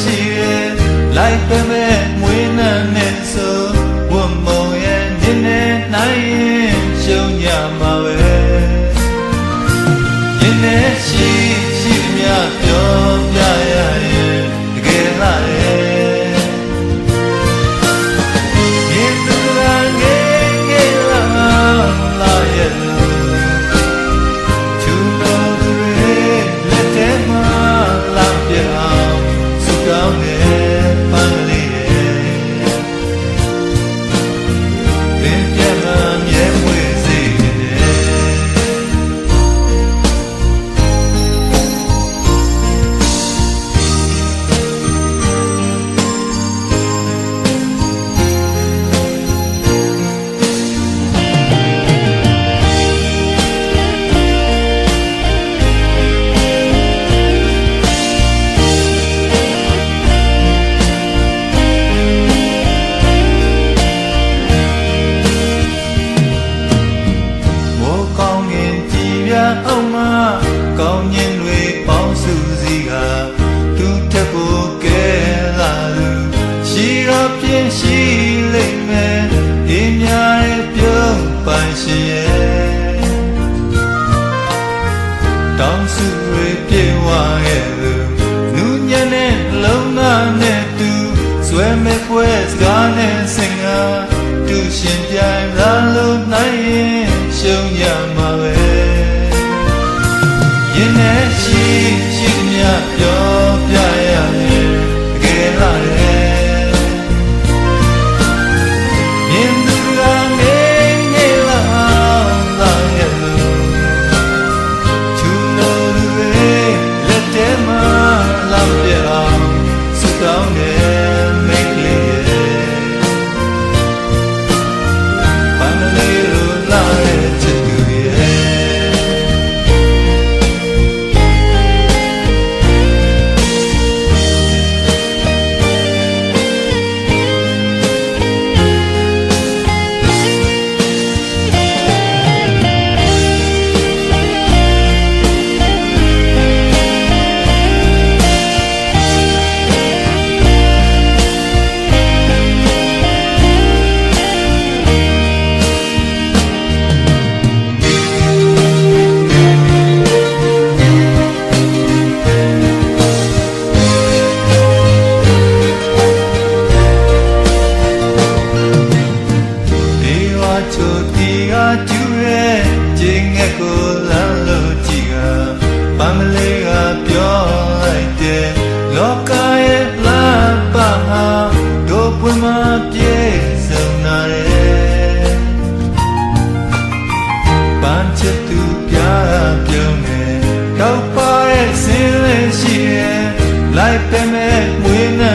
ရှိရဲ့လိုက်ပဲမဲ့မွေးနှံနဲ့ဆိုဝတ်မုံရဲ့နင်းနေနိုင်ရင်ရှုံးကြမှာပဲရင်းနေရှိမြပြောပြရရဲ့တကယ်လားရဲ့မြင်သူကငယ်ငယ်လာရဲ့သူတော်တွေလက်ထဲမှာလာပြအောင်စုကောင်းတဲ့ပန်းလေးရဲ့ပင်ပြတ်မှမြဲမွေစေတဲ့အောင်မကောင်းခြင်းတွေပေါင်းစုစည်းကသူထက်ကိုကဲလာသူရှိတော့ပြင်းရှိလိမ့်မယ်ဒီများရဲ့ပြုံးပိုင်ရှိရဲ့တောင်းစုတွေပြေဝရဲ့သူနူးညံ့တဲ့လုံးသားနဲ့သူဆွဲမဲ့ပွဲစကားနဲ့စင်ကသူရှင်ပြိုင်လာလို့နိုင်ရင်ရှုံးရမှာပဲရင်းနဲ့ရှိမြပြောပြရရဲ့တကယ်လားရဲ့မြင်သူကငယ်ငယ်လာရဲ့သူတော်တွေလက်ထဲမှာလာပြအောင်စုကောင်းတဲ့မိတ်လေးရဲ့ပန်းလေးလိုလာရဲ့ချစ်သူရဲ့ကျူရဲ့ကျင်းငယ်ကိုလမ်းလို့ကြည့်ကပန်းမလေးကပြောလိုက်တဲ့လောကရဲ့လာပါဟာတို့ပွင့်မပြေဆုံးနာရဲ့ပန်းချစ်သူပြပြုံးနေတော့ပါရဲ့စင်းလေးရှိရဲ့လိုက်ပဲမဲ့မွေးနှံ